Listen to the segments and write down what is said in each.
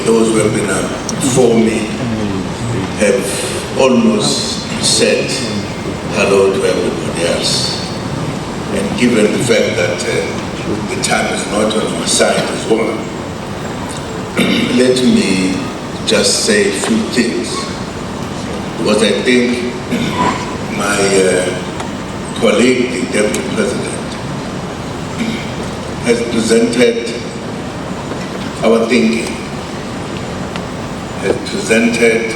those who have been before me have almost said hello to everybody else. And given the fact that the time is not on my side as well, let me just say a few things. Because I think my colleague, the Deputy President, has presented our thinking, has presented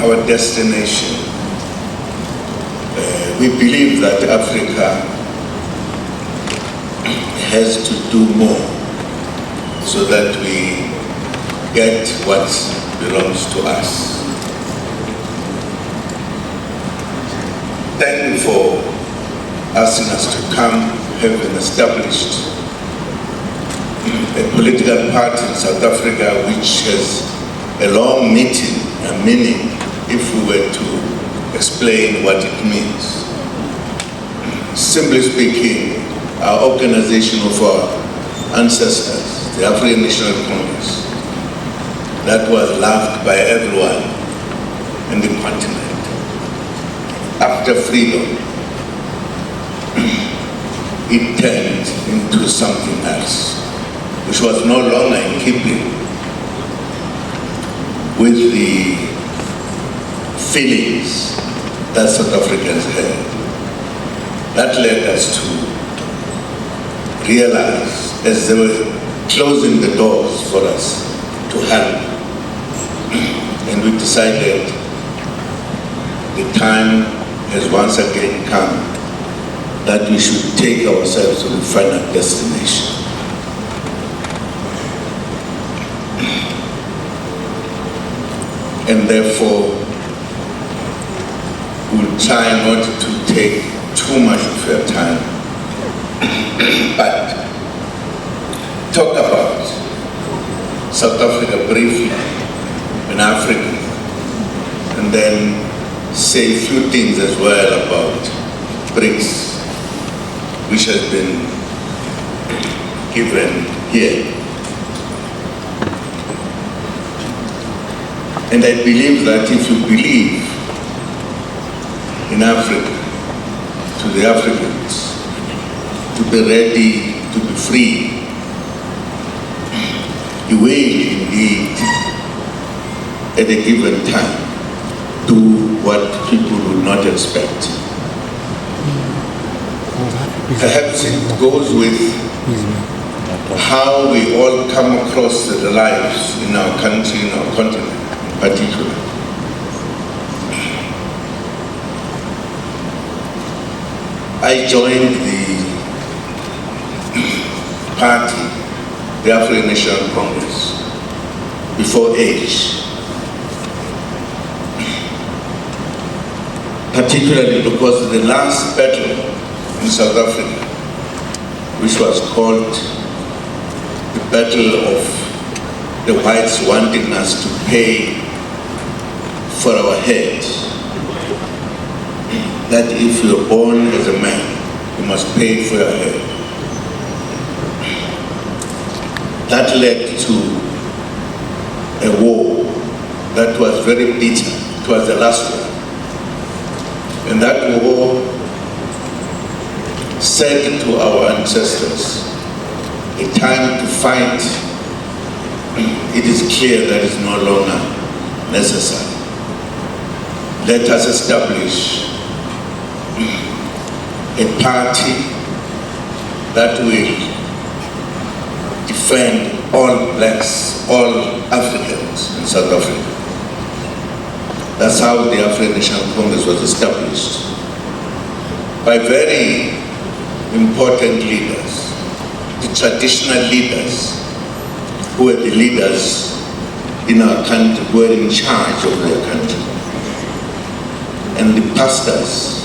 our destination. We believe that Africa has to do more so that we get what belongs to us. Thank you for asking us to come, having established a political party in South Africa which has a long meaning if we were to explain what it means. Simply speaking, our organization of our ancestors, the African National Congress, that was loved by everyone in the continent. After freedom, it turned into something else, which was no longer in keeping with the feelings that South Africans had. That led us to realize, as they were closing the doors for us to help, and we decided the time has once again come that we should take ourselves to the final destination. And therefore, we'll try not to take too much of your time, but talk about South Africa briefly, and Africa, and then say a few things as well about BRICS, which has been given here. And I believe that if you believe in Africa, to the Africans, to be ready to be free, you will indeed, at a given time, do what people would not expect. Perhaps it goes with how we all come across the lives in our country, in our continent in particular. I joined the party, the African National Congress, before age. Particularly because the last battle in South Africa, which was called the Battle of the Whites wanting us to pay for our head, that if you're born as a man, you must pay for your head. That led to a war that was very bitter. It was the last one. And that war said to our ancestors, a time to fight, it is clear that is no longer necessary. Let us establish a party that will defend all blacks, all Africans in South Africa. That's how the African National Congress was established, by very important leaders, the traditional leaders who were the leaders in our country, who were in charge of their country, and the pastors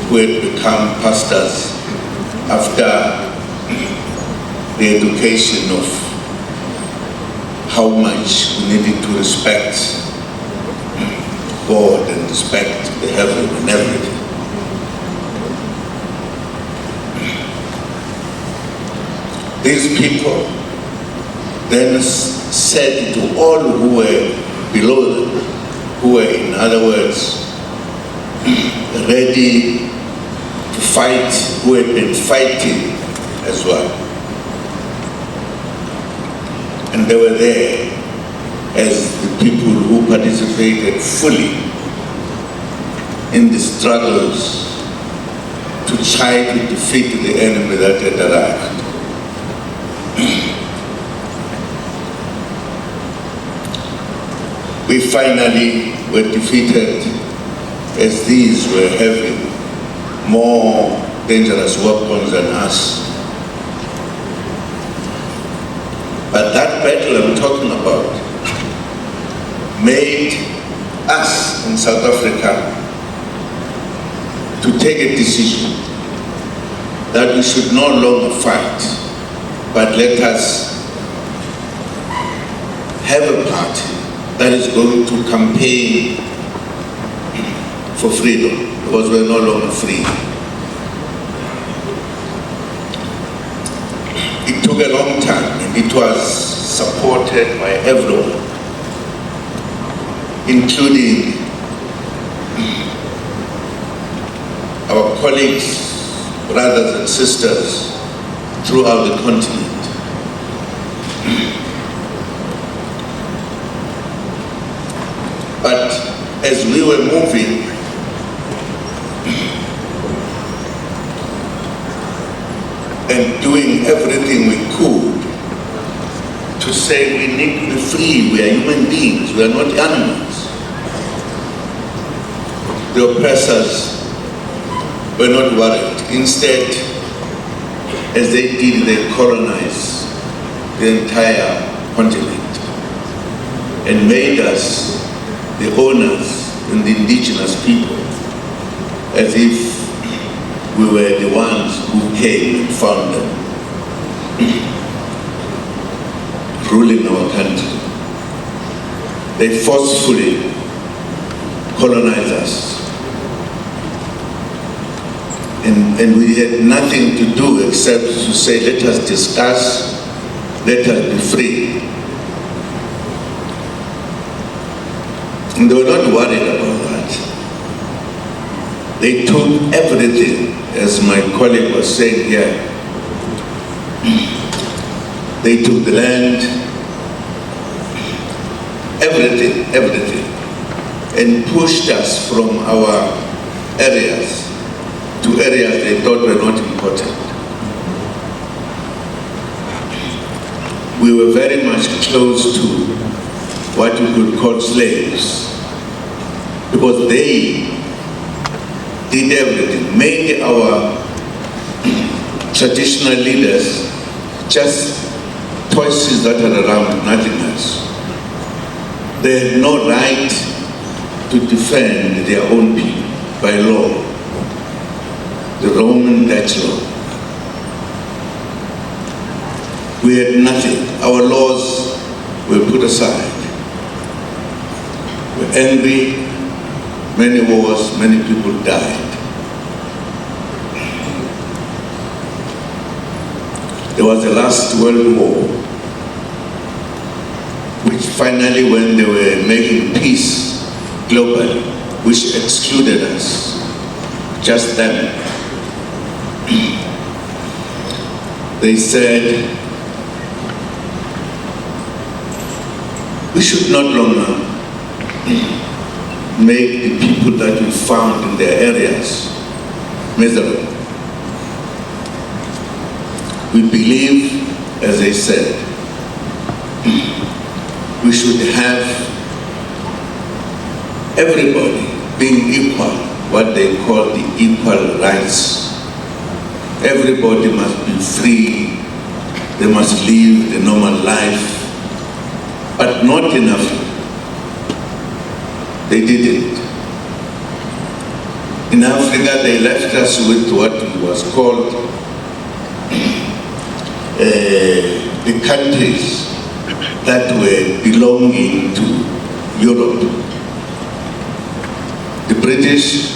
who had become pastors after the education of how much we needed to respect God and respect the heaven and everything. These people then said to all who were below them, who were, in other words, ready to fight, who had been fighting as well. And they were there as the people who participated fully in the struggles to try to defeat the enemy that had arrived. We finally were defeated as these were having more dangerous weapons than us. But that battle I'm talking about made us in South Africa to take a decision that we should no longer fight, but let us have a party that is going to campaign for freedom, because we're no longer free. It took a long time, and it was supported by everyone, including our colleagues, brothers and sisters throughout the continent. But as we were moving, and doing everything we could to say we need to be free, we are human beings, we are not animals. The oppressors were not worried. Instead, as they did, they colonized the entire continent and made us the owners and the indigenous people, as if we were the ones who came and found them, ruling our country. They forcefully colonized us. And we had nothing to do except to say, let us discuss, let us be free. And they were not worried about that. They took everything, as my colleague was saying here. They took the land, everything, and pushed us from our areas to areas they thought were not important. We were very much close to what we could call slaves, because they did everything, made our traditional leaders just toys that are around, nothing else. They had no right to defend their own people by law, the Roman Dutch law. We had nothing. Our laws were put aside. We were angry, many wars, many people died. There was the last World War, which finally, when they were making peace globally, which excluded us, just them, they said, we should not longer make the people that we found in their areas miserable. We believe, as they said, we should have everybody being equal, what they call the equal rights. Everybody must be free, they must live the normal life, but not in Africa. They didn't. In Africa, they left us with what was called the countries that were belonging to Europe. The British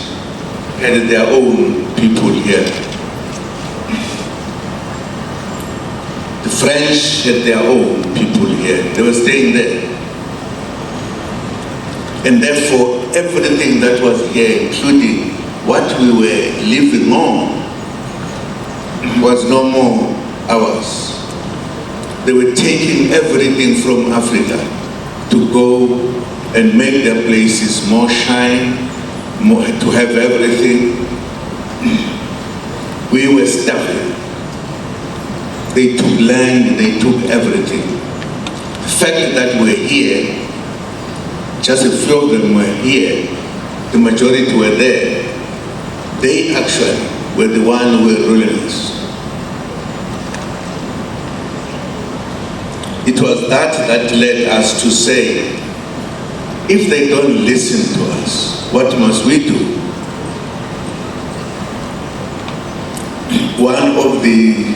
had their own people here. The French had their own people here. They were staying there. And therefore, everything that was here, including what we were living on, was no more ours. They were taking everything from Africa to go and make their places more shine, to have everything. We were starving. They took land, they took everything. The fact that we're here, just a few of them were here, the majority were there. They actually were the ones who were ruling us. It was that led us to say, if they don't listen to us, what must we do? One of the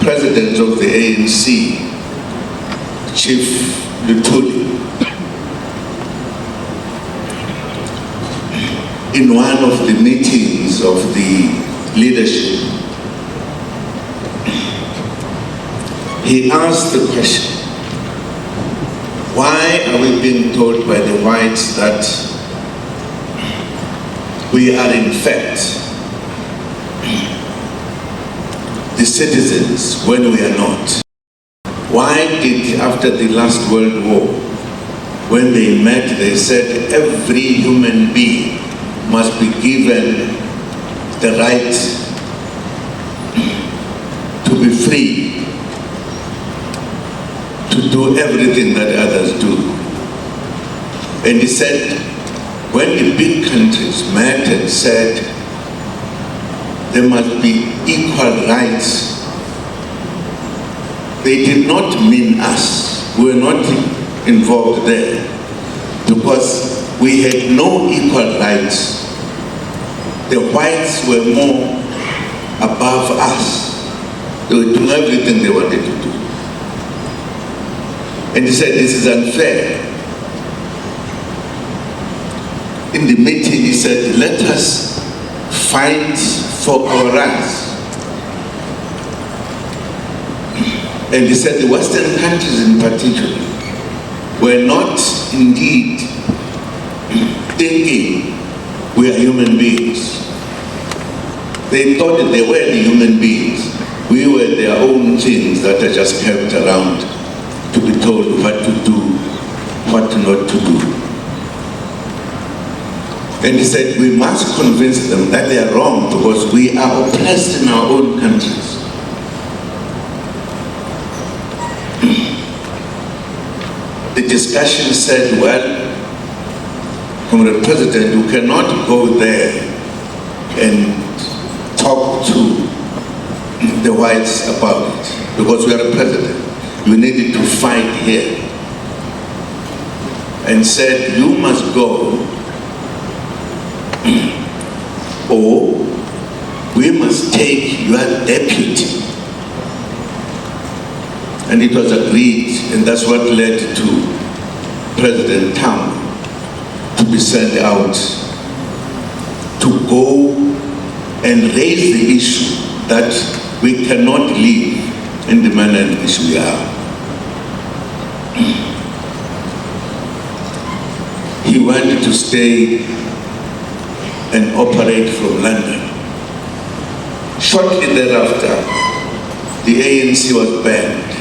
presidents of the ANC, Chief Lutuli, in one of the meetings of the leadership, he asked the question, why are we being told by the whites that we are in fact the citizens when we are not? Why did, after the last World War, when they met, they said every human being must be given the right to be free, to do everything that others do? And he said, when the big countries met and said there must be equal rights, they did not mean us. We were not involved there, because we had no equal rights. The whites were more above us. They were doing everything they wanted to do. And he said, this is unfair. In the meeting, he said, let us fight for our rights. And he said the Western countries in particular were not indeed thinking we are human beings. They thought that they were the human beings. We were their own things that are just kept around to be told what to do, what not to do. And he said we must convince them that they are wrong, because we are oppressed in our own countries. The discussion said, well, Comrade President, you cannot go there and talk to the whites about it, because we are a president. You needed to fight here. And said, you must go, or we must take your deputy. And it was agreed, and that's what led to President Tam to be sent out to go and raise the issue that we cannot live in the manner in which we are. He wanted to stay and operate from London. Shortly thereafter, the ANC was banned.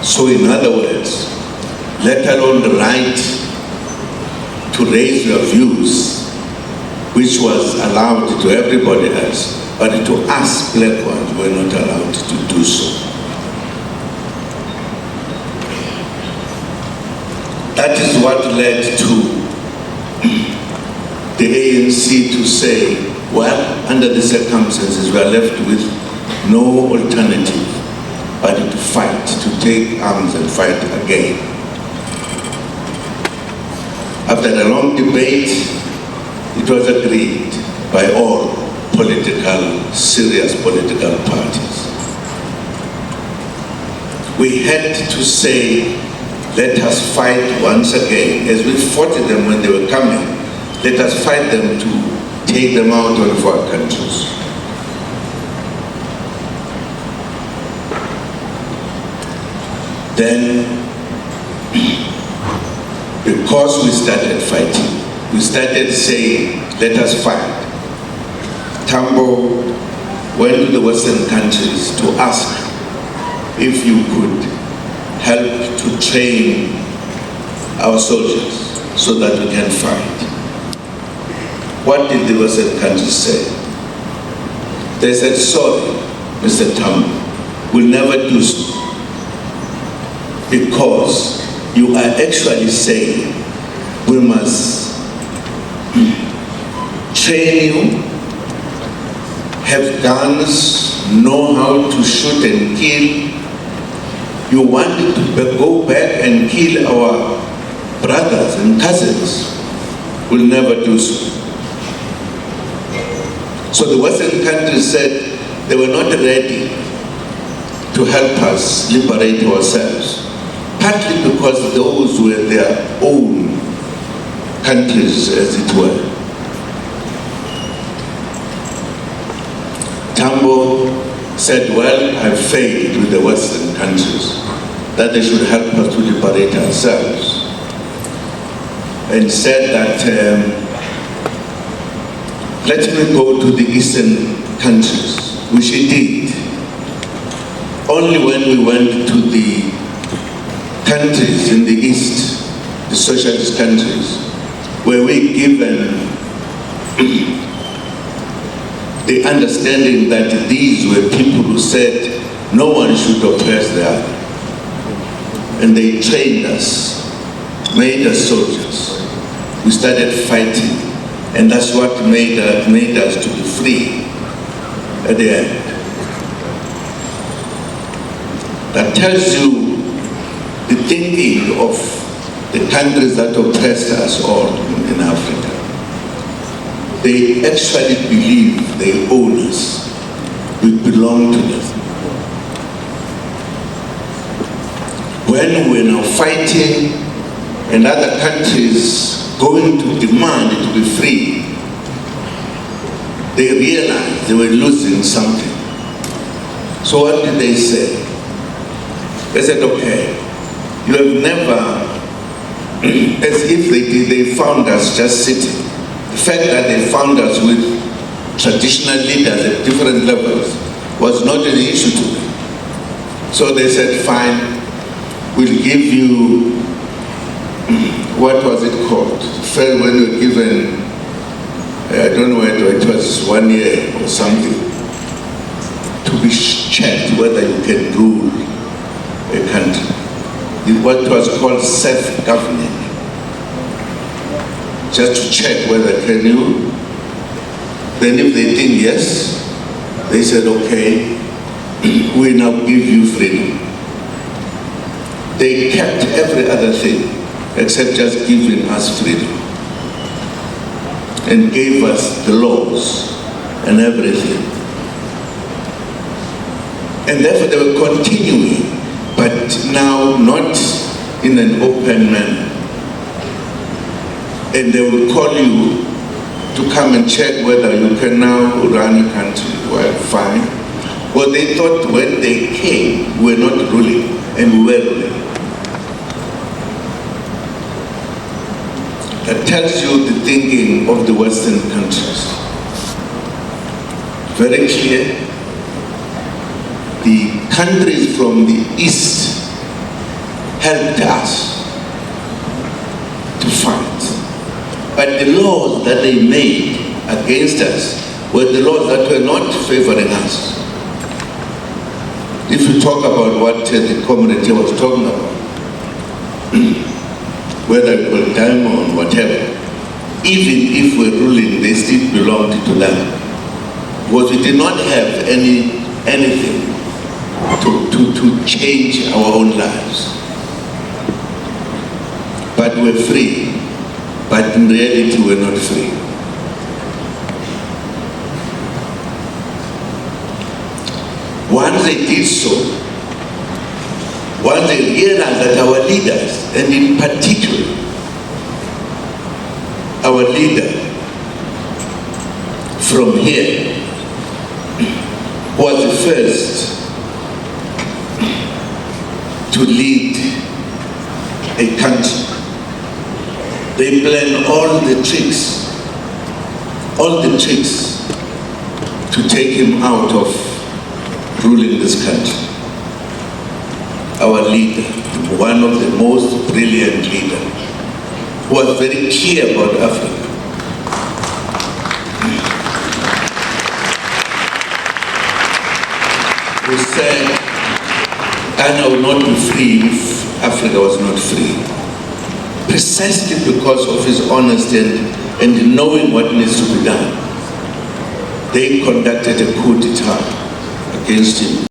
So in other words, let alone the right to raise your views, which was allowed to everybody else, but to us black ones were not allowed to do so. That is what led to the ANC to say, well, under the circumstances, we are left with no alternative but to fight, to take arms and fight again. After a long debate, it was agreed by all serious political parties. We had to say, let us fight once again, as we fought them when they were coming, let us fight them to take them out of our countries. Then, because we started fighting, we started saying, let us fight. Tambo went to the Western countries to ask if you could help to train our soldiers so that we can fight. What did the Western countries say? They said, sorry, Mr. Tambo, we'll never do so, because you are actually saying we must train you, have guns, know how to shoot and kill. You wanted to go back and kill our brothers and cousins. We'll never do so. So the Western countries said they were not ready to help us liberate ourselves, partly because those were their own countries, as it were. Tambo said, well, I failed with the Western countries, that they should help us to liberate ourselves. And said that, let me go to the Eastern countries, which he did. Only when we went to the countries in the East, the socialist countries, were we given the understanding that these were people who said no one should oppress the other. And they trained us, made us soldiers. We started fighting, and that's what made us to be free at the end. That tells you the thinking of the countries that oppressed us all in Africa. They actually believe they own us. We belong to them. When we're now fighting and other countries going to demand to be free, they realized they were losing something. So what did they say? They said, okay, you have never, as if they found us just sitting. The fact that they found us with traditional leaders at different levels was not an issue to them. So they said, fine, we'll give you, what was it called? First, when you were given, I don't know whether it was 1 year or something, to be checked whether you can rule a country. What was called self-governing. Just to check whether can you. Then if they think yes, they said, okay, we now give you freedom. They kept every other thing except just giving us freedom, and gave us the laws and everything. And therefore they were continuing, but now not in an open manner. And they will call you to come and check whether you can now run a country. Well, fine. Well, they thought when they came, we were not ruling, and we were ruling. That tells you the thinking of the Western countries. Very clear. The countries from the East helped us to fight. But the laws that they made against us were the laws that were not favoring us. If you talk about what the community was talking about, whether it was diamond, whatever, even if we're ruling, they still belonged to them. Because we did not have anything to change our own lives. But we're free. But in reality, we're not free. Once they did so, once they realized that our leaders, and in particular, our leader from here was the first to lead They plan all the tricks to take him out of ruling this country. Our leader, one of the most brilliant leaders, who was very clear about Africa. Who said, Ghana will not be free if Africa was not free. Precisely because of his honesty and knowing what needs to be done. They conducted a coup d'etat against him